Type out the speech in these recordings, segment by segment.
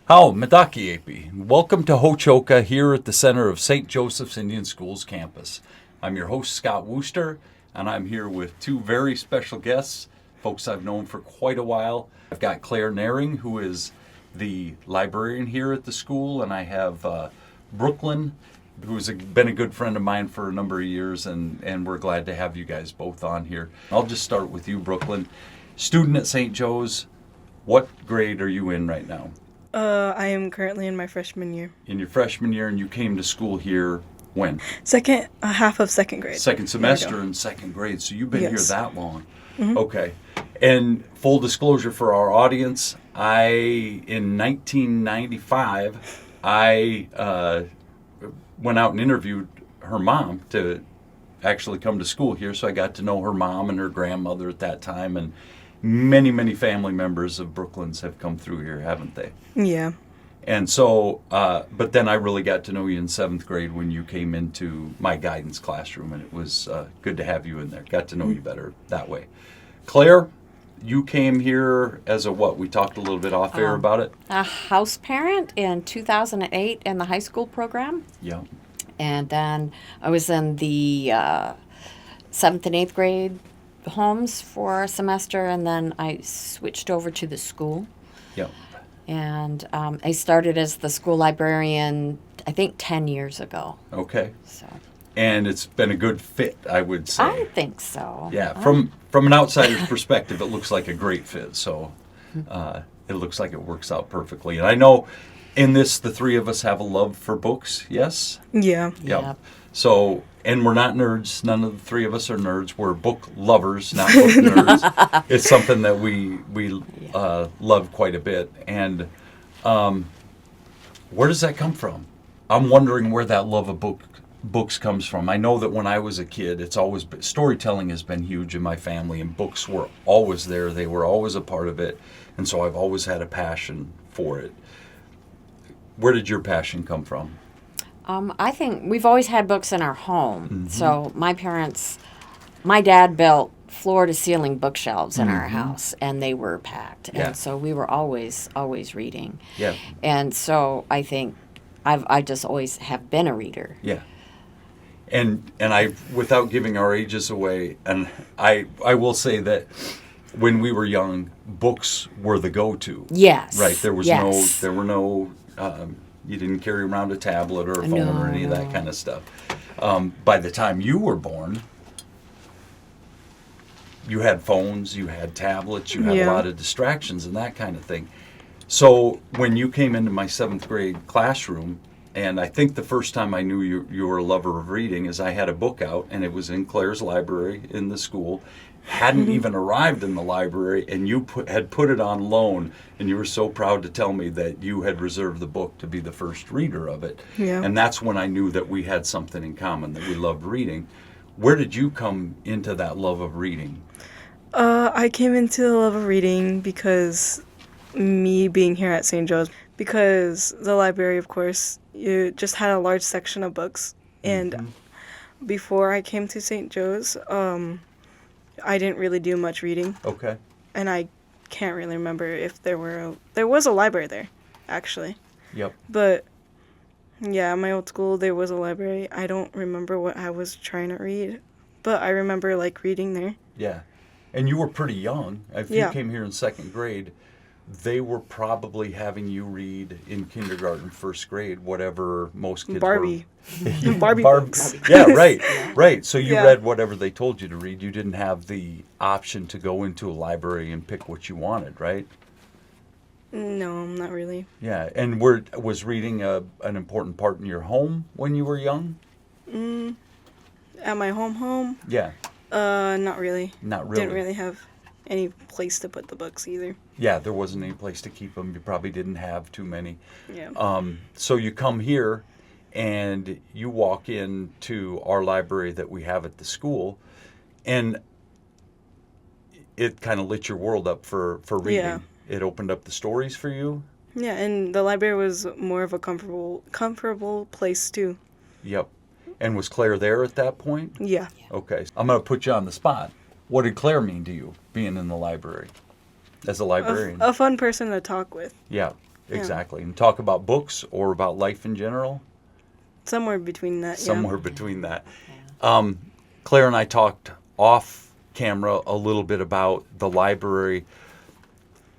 How Medaki. Welcome to Hóčhoka here at the center of St. Joseph's Indian Schools campus. I'm your host, Scott Wooster, and I'm here with two very special guests, folks I've known for quite a while. I've got Claire Nehring, who is the librarian here at the school, and I have Brooklynn, who's been a good friend of mine for a number of years, and we're glad to have you guys both on here. I'll just start with you, Brooklynn. Student at St. Joe's, what grade are you in right now? I am currently in my freshman year. In your freshman year, and you came to school here when? Half of second grade. Second semester in second grade, so you've been here that long. Mm-hmm. Okay. And full disclosure for our audience, in 1995, I went out and interviewed her mom to actually come to school here, so I got to know her mom and her grandmother at that time, and many family members of Brooklyn's have come through here, haven't they? Yeah. And so, but then I really got to know you in seventh grade when you came into my guidance classroom, and it was good to have you in there. Got to know you better that way. Claire, you came here as a what? We talked a little bit off air about it. A house parent in 2008 in the high school program. Yeah. And then I was in the 7th and 8th grade homes for a semester, and then I switched over to the school. Yeah. And I started as the school librarian, I think, 10 years ago. Okay. So. And it's been a good fit, I would say. I think so. Yeah. From an outsider's perspective, it looks like a great fit. So it looks like it works out perfectly. And I know in this, the three of us have a love for books. Yes? Yeah. Yep. So, and we're not nerds. None of the three of us are nerds. We're book lovers, not book nerds. It's something that we love quite a bit. And where does that come from? I'm wondering where that love of books comes from. I know that when I was a kid, storytelling has been huge in my family, and books were always there. They were always a part of it. And so I've always had a passion for it. Where did your passion come from? I think we've always had books in our home. Mm-hmm. So my dad built floor-to-ceiling bookshelves in our Mm-hmm. house, and they were packed. Yeah. And so we were always reading. Yeah. And so I think I just always have been a reader. Yeah. And I, without giving our ages away, and I will say that when we were young, books were the go-to. Yes. Right. There were no. You didn't carry around a tablet or a phone or any of that kind of stuff. By the time you were born, you had phones, you had tablets, you had a lot of distractions and that kind of thing. So when you came into my seventh grade classroom, and I think the first time I knew you were a lover of reading is I had a book out, and it was in Claire's library in the school. Hadn't even arrived in the library, and you had put it on loan, and you were so proud to tell me that you had reserved the book to be the first reader of it. Yeah. And that's when I knew that we had something in common, that we loved reading. Where did you come into that love of reading? I came into the love of reading because me being here at St. Joe's, because the library, of course, you just had a large section of books. And before I came to St. Joe's, I didn't really do much reading. Okay. And I can't really remember if there was a library there, actually. Yep. But yeah, at my old school there was a library. I don't remember what I was trying to read, but I remember reading there. Yeah. And you were pretty young. If you came here in second grade, they were probably having you read in kindergarten, first grade, whatever most kids Barbie. were. Barbie books. Yeah, right. So you read whatever they told you to read. You didn't have the option to go into a library and pick what you wanted, right? No, not really. Yeah, and was reading an important part in your home when you were young? At my home? Yeah. Not really. Not really. Didn't really have any place to put the books either. Yeah, there wasn't any place to keep them. You probably didn't have too many. Yeah. So you come here and you walk into our library that we have at the school, and it kind of lit your world up for reading. Yeah. It opened up the stories for you. Yeah, and the library was more of a comfortable place too. Yep. And was Claire there at that point? Yeah. Okay. I'm going to put you on the spot. What did Claire mean to you, being in the library as a librarian? A fun person to talk with. Yeah. exactly. And talk about books or about life in general? Somewhere between that, Somewhere between that. Claire and I talked off camera a little bit about the library.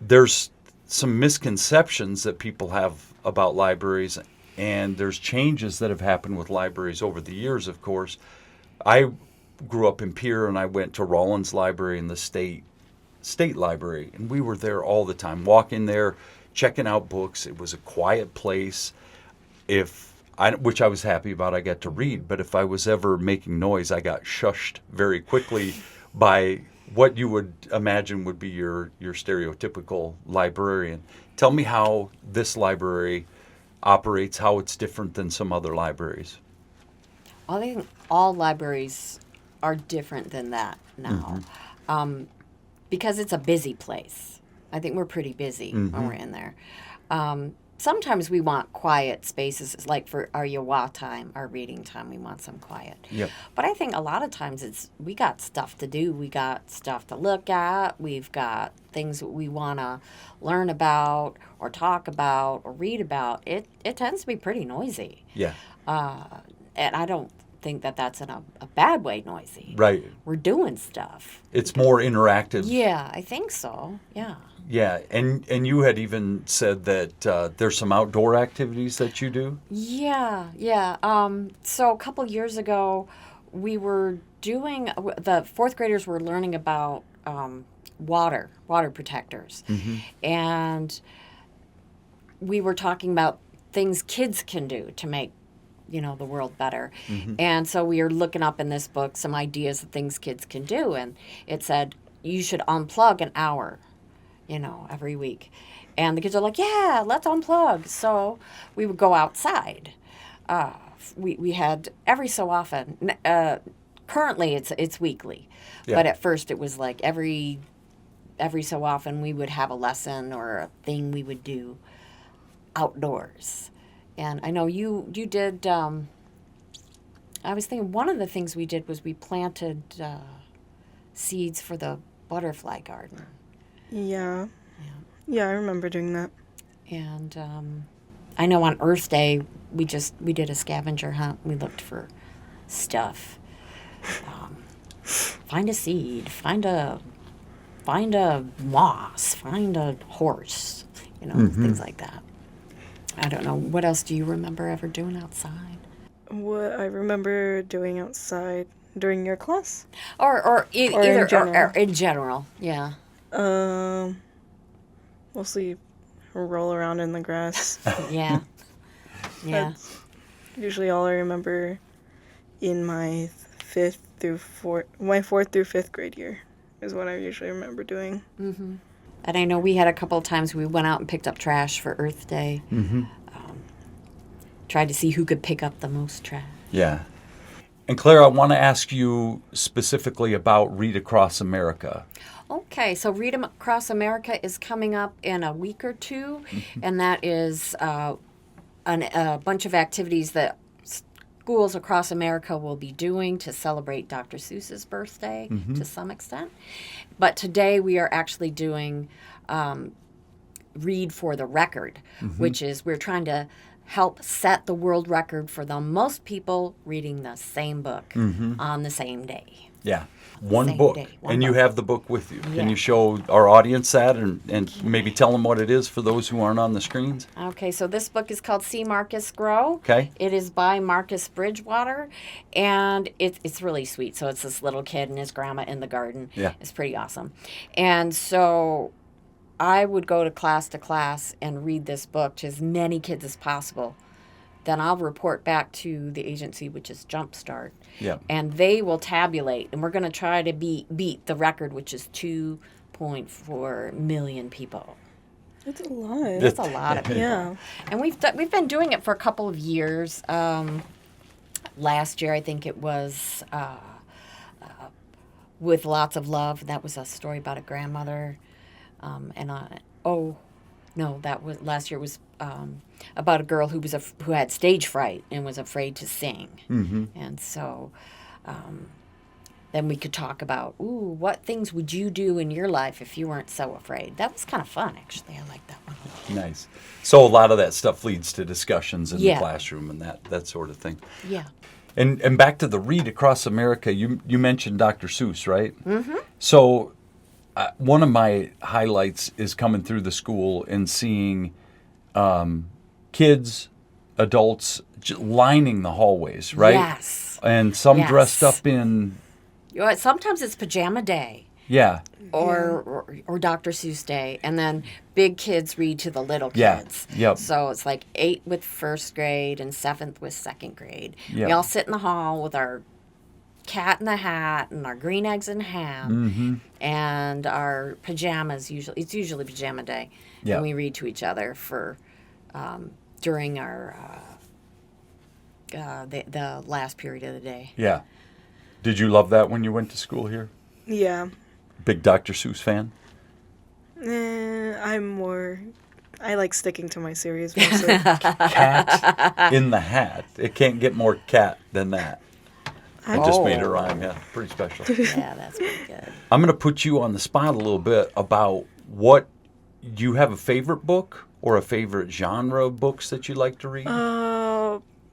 There's some misconceptions that people have about libraries, and there's changes that have happened with libraries over the years, of course. I grew up in Pierre, and I went to Rollins Library in the state library, and we were there all the time, walking there, checking out books. It was a quiet place. Which I was happy about, I got to read, but if I was ever making noise, I got shushed very quickly by what you would imagine would be your stereotypical librarian. Tell me how this library operates, how it's different than some other libraries. I think all libraries are different than that now, because it's a busy place. I think we're pretty busy when we're in there. Sometimes we want quiet spaces, like for our yawa time, our reading time, we want some quiet. Yep. But I think a lot of times we got stuff to do. We got stuff to look at. We've got things that we want to learn about or talk about or read about. It tends to be pretty noisy. Yeah. And I don't think that that's in a bad way noisy. Right. We're doing stuff. It's more interactive. Yeah, I think so. Yeah. Yeah, and you had even said that there's some outdoor activities that you do? Yeah. So a couple years ago, we were doing, the fourth graders were learning about water protectors. And we were talking about things kids can do to make, the world better. And so we were looking up in this book some ideas of things kids can do. And it said, you should unplug an hour, every week. And the kids are like, yeah, let's unplug. So we would go outside. We had every so often, currently it's weekly. Yeah. But at first it was like every so often we would have a lesson or a thing we would do outdoors. And I know you did, I was thinking one of the things we did was we planted seeds for the butterfly garden. Yeah. Yeah, I remember doing that. And I know on Earth Day, we did a scavenger hunt. We looked for stuff. Find a seed, find a moss, find a horse, things like that. I don't know. What else do you remember ever doing outside? What I remember doing outside during your class? Or either in general. Or in general, yeah. Mostly roll around in the grass. Yeah. That's usually all I remember in my fourth through fifth grade year is what I usually remember doing. And I know we had a couple of times we went out and picked up trash for Earth Day. Tried to see who could pick up the most trash. Yeah. And Claire, I want to ask you specifically about Read Across America. Okay, so Read Across America is coming up in a week or two, and that is a bunch of activities that schools across America will be doing to celebrate Dr. Seuss's birthday to some extent. But today we are actually doing Read for the Record, which is we're trying to help set the world record for the most people reading the same book on the same day. Yeah. One Same book. day, And you book. have the book with you. Yeah. Can you show our audience that and maybe tell them what it is for those who aren't on the screens? Okay, so this book is called See Marcus Grow. Okay. It is by Marcus Bridgewater, and it's really sweet. So it's this little kid and his grandma in the garden. Yeah. It's pretty awesome. And so I would go to class and read this book to as many kids as possible. Then I'll report back to the agency, which is Jumpstart. Yeah. And they will tabulate, and we're going to try to beat the record, which is 2.4 million people. That's a lot. That's a lot of people. Yeah. And we've been doing it for a couple of years. Last year, I think it was With Lots of Love. That was a story about a grandmother. Last year was about a girl who had stage fright and was afraid to sing. And so then we could talk about, ooh, what things would you do in your life if you weren't so afraid? That was kind of fun, actually. I like that one. Nice. So a lot of that stuff leads to discussions in the Yeah. classroom and that sort of thing. Yeah. And back to the Read Across America, you mentioned Dr. Seuss, right? Mm-hmm. So one of my highlights is coming through the school and seeing kids, adults lining the hallways, right? Yes. And some Yes. dressed up in, You know, sometimes it's pajama day yeah, or Dr. Seuss day, and then big kids read to the little Yeah. kids. Yep. So it's like 8 with first grade and 7th with second grade. Yep. We all sit in the hall with our cat in the hat and our green eggs and ham Mm-hmm. and our pajamas. It's usually pajama day, Yep. and we read to each other for during our the last period of the day. yeah. Did you love that when you went to school here? Yeah. Big Dr. Seuss fan? I like sticking to my series mostly. Cat in the Hat. It can't get more cat than that. I just made a Oh. rhyme, yeah. Pretty special. Yeah, that's pretty good. I'm going to put you on the spot a little bit about what, do you have a favorite book or a favorite genre of books that you like to read?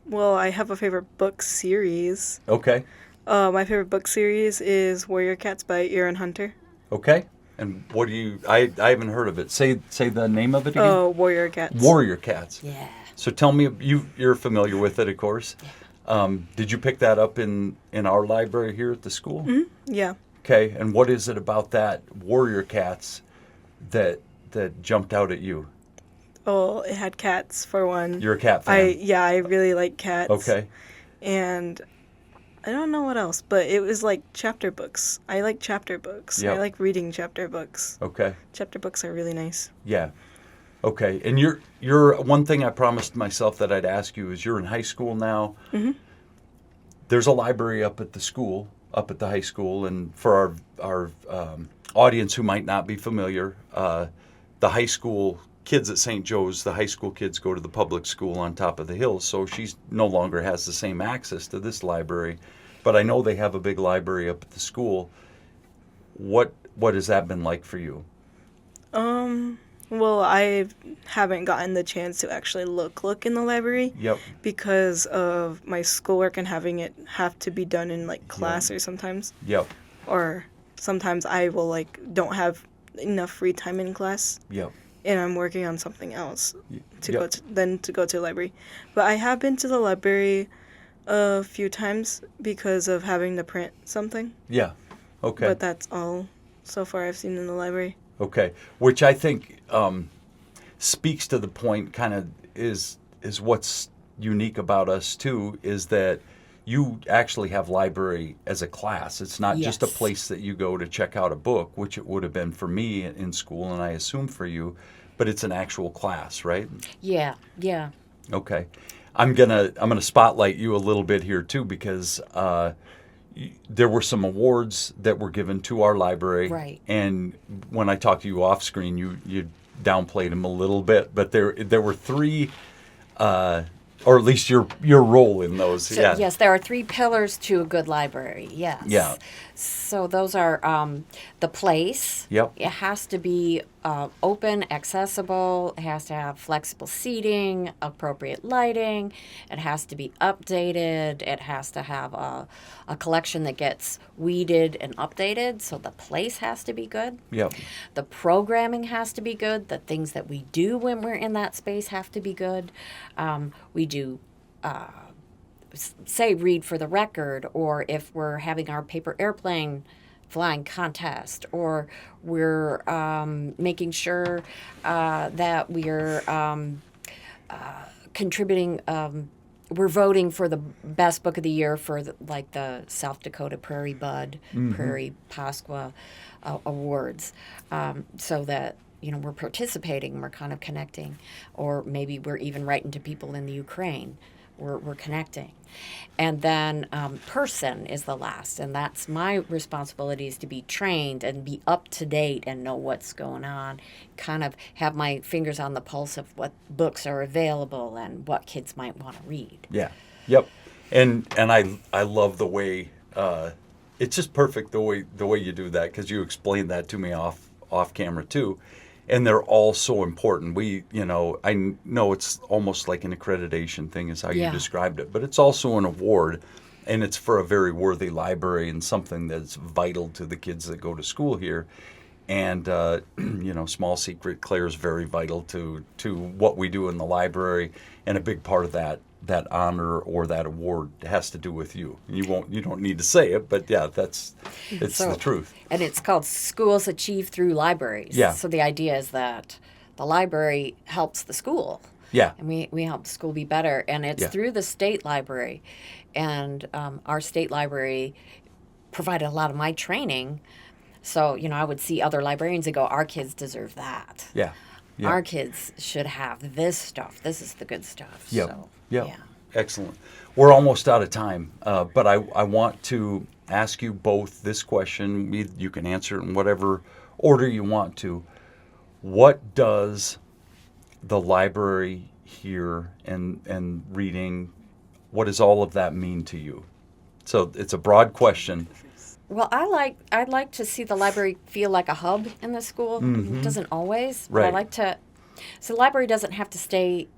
Well, I have a favorite book series. Okay. My favorite book series is Warrior Cats by Aaron Hunter. Okay. And what do you, I haven't heard of it. Say the name of it again. Oh, Warrior Cats. Warrior Cats. Yeah. So tell me, you're familiar with it, of course. Did you pick that up in our library here at the school? Yeah. Okay, and what is it about that Warrior Cats that jumped out at you? Oh, it had cats for one. You're a cat fan. I really like cats. Okay. And I don't know what else, but it was like chapter books. I like chapter books. Yep. I like reading chapter books. Okay. Chapter books are really nice. Yeah. Okay. And you're one thing I promised myself that I'd ask you is you're in high school now. Mm-hmm. There's a library up at the school, up at the high school, and for our audience who might not be familiar, the high school kids at St. Joe's, the high school kids go to the public school on top of the hill, so she no longer has the same access to this library. But I know they have a big library up at the school. What has that been like for you? Well, I haven't gotten the chance to actually look in the library. Yep. Because of my schoolwork and having it have to be done in like class or sometimes. Yep. Or sometimes I will don't have enough free time in class. Yep. And I'm working on something else to Yep. go to the library. But I have been to the library a few times because of having to print something. Yeah. Okay. But that's all so far I've seen in the library. Okay, which I think speaks to the point. Kind of is what's unique about us too, is that you actually have library as a class. It's not just a Yes. place that you go to check out a book, which it would have been for me in school, and I assume for you, but it's an actual class, right? Yeah. Yeah. Okay, I'm gonna spotlight you a little bit here too, because there were some awards that were given to our library, Right. And when I talked to you off screen, you downplayed them a little bit, but there were 3, or at least your role in those. So, yeah. yes, there are 3 pillars to a good library. Yes. Yeah. So those are the place. Yep. It has to be open, accessible. It has to have flexible seating, appropriate lighting. It has to be updated. It has to have a collection that gets weeded and updated. So the place has to be good. Yep. The programming has to be good. The things that we do when we're in that space have to be good. We do, say, read for the record, or if we're having our paper airplane flying contest, or we're making sure that we're contributing. We're voting for the best book of the year for the South Dakota Prairie Bud, Prairie Pasqua awards, so that we're participating, we're kind of connecting, or maybe we're even writing to people in the Ukraine. We're connecting. And then person is the last, and that's my responsibility, is to be trained and be up to date and know what's going on, kind of have my fingers on the pulse of what books are available and what kids might want to read. Yeah. Yep. And I love the way it's just perfect the way you do that, because you explained that to me off camera too, and they're all so important. I know it's almost like an accreditation thing is how you Yeah. described it, but it's also an award, and it's for a very worthy library and something that's vital to the kids that go to school here. And small secret, Claire's very vital to what we do in the library, and a big part of that honor or that award has to do with you. You don't need to say it, but yeah, it's the truth. And it's called Schools Achieve Through Libraries. Yeah. So the idea is that the library helps the school. Yeah. And we help the school be better. And it's Yeah. through the state library. And our state library provided a lot of my training. So, I would see other librarians and go, our kids deserve that. Yeah. Yeah. Our kids should have this stuff. This is the good stuff. Yep. So, Yep. yeah. Excellent. We're almost out of time, but I want to ask you both this question. You can answer it in whatever order you want to. What does the library here and reading, what does all of that mean to you? So it's a broad question. Well, I'd like to see the library feel like a hub in the school. It doesn't always, but I Right. like to. So the library doesn't have to stay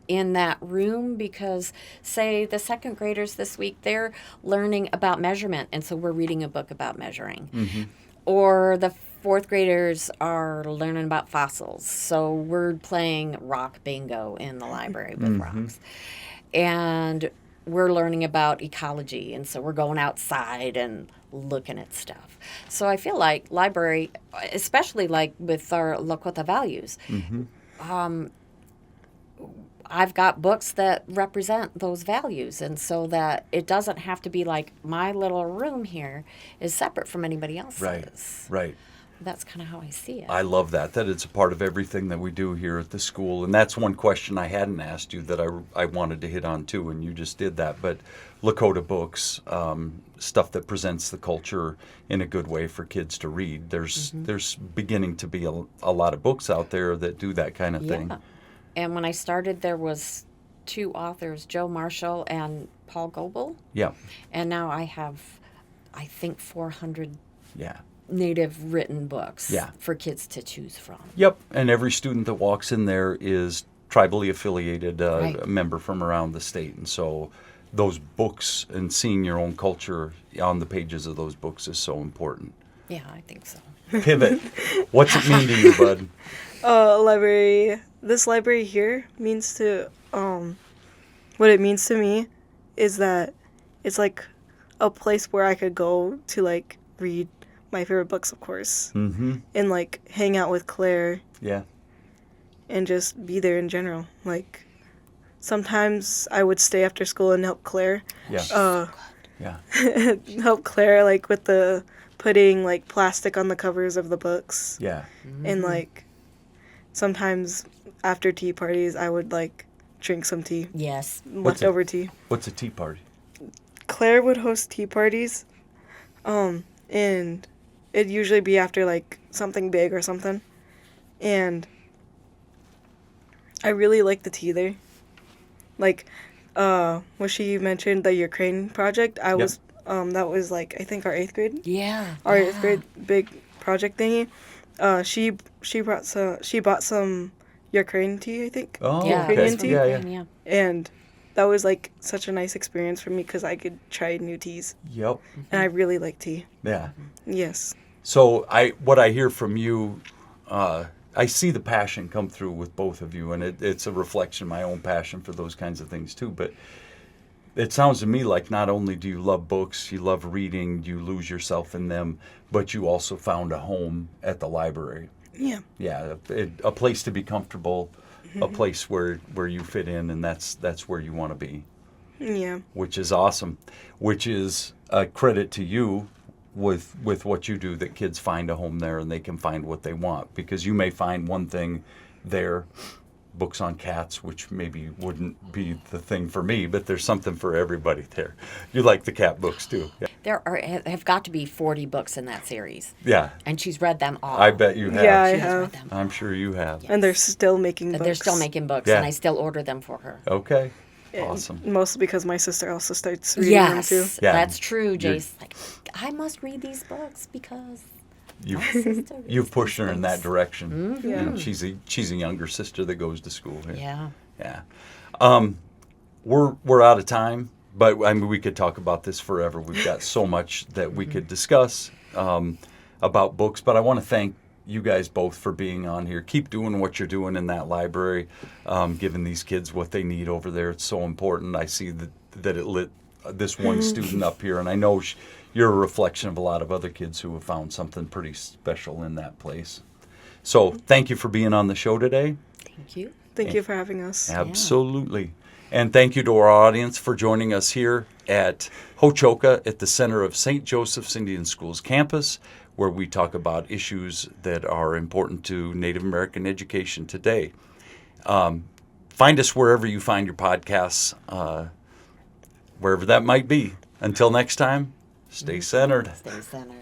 in that room because, say, the second graders this week, they're learning about measurement, and so we're reading a book about measuring. Or the fourth graders are learning about fossils, so we're playing rock bingo in the library with rocks. And we're learning about ecology, and so we're going outside and looking at stuff. So I feel like library, especially like with our Lakota values, I've got books that represent those values, and so that it doesn't have to be like my little room here is separate from anybody else's. Right. That's kind of how I see it. I love that it's a part of everything that we do here at the school. And that's one question I hadn't asked you that I wanted to hit on too, and you just did that. But Lakota books, stuff that presents the culture in a good way for kids to read. There's beginning to be a lot of books out there that do that kind of thing. Yeah. And when I started, there was 2 authors, Joe Marshall and Paul Goebel. Yeah. And now I have, I think, 400 Yeah. native written books Yeah. for kids to choose from. Yep. And every student that walks in there is tribally affiliated, Right. a member from around the state. And so those books and seeing your own culture on the pages of those books is so important. Yeah, I think so. Pivot. What's it mean to you, bud? Library. This library here means to, what it means to me is that it's like a place where I could go to like read my favorite books, of course, Mm-hmm. and like hang out with Claire Yeah. and just be there in general. Like sometimes I would stay after school and help Claire, Yeah. Yeah. help Claire like with the putting like plastic on the covers of the books. Yeah. And like sometimes after tea parties I would like drink some tea, Yes. leftover tea. What's a tea party? Claire would host tea parties, and it'd usually be after like something big or something, and I really like the tea there. Like, what she mentioned, the Ukraine project, I was, that was like, I think our 8th grade. Yeah. Our 8th grade big project thingy. She bought some Ukraine tea, I think. Oh, Yeah. okay. Ukrainian tea? Yeah. And that was like such a nice experience for me because I could try new teas. Yep. And I really like tea. Yeah. Yes. So what I hear from you, I see the passion come through with both of you, and it's a reflection of my own passion for those kinds of things too. But it sounds to me like not only do you love books, you love reading, you lose yourself in them, but you also found a home at the library. Yeah. Yeah, a place to be comfortable, a place where you fit in, and that's where you want to be. Yeah. Which is awesome, which is a credit to you with what you do, that kids find a home there and they can find what they want, because you may find one thing there, books on cats, which maybe wouldn't be the thing for me, but there's something for everybody there. You like the cat books too. Yeah. There have got to be 40 books in that series, Yeah, and she's read them all. I bet you have. Yeah, I She has read have. them. I'm sure you have. And they're still making books. They're still making books, Yeah. and I still order them for her. Okay. And Awesome. Mostly because my sister also starts reading them too. Yes, Yeah. that's true, You're- Jace. Like, I must read these books because You've, my sister reads you've pushed these her in that books. direction. Yeah. And she's a younger sister that goes to school here. Yeah. Yeah. We're out of time, but I mean we could talk about this forever. We've got so much that we could discuss about books. But I want to thank you guys both for being on here. Keep doing what you're doing in that library, giving these kids what they need over there. It's so important. I see that it lit this one student up here, and I know you're a reflection of a lot of other kids who have found something pretty special in that place. So thank you for being on the show today. Thank you. Thank you for having us. Absolutely. And thank you to our audience for joining us here at Hóčhoka at the center of St. Joseph's Indian Schools campus, where we talk about issues that are important to Native American education today. Find us wherever you find your podcasts, wherever that might be. Until next time, stay centered. Stay centered.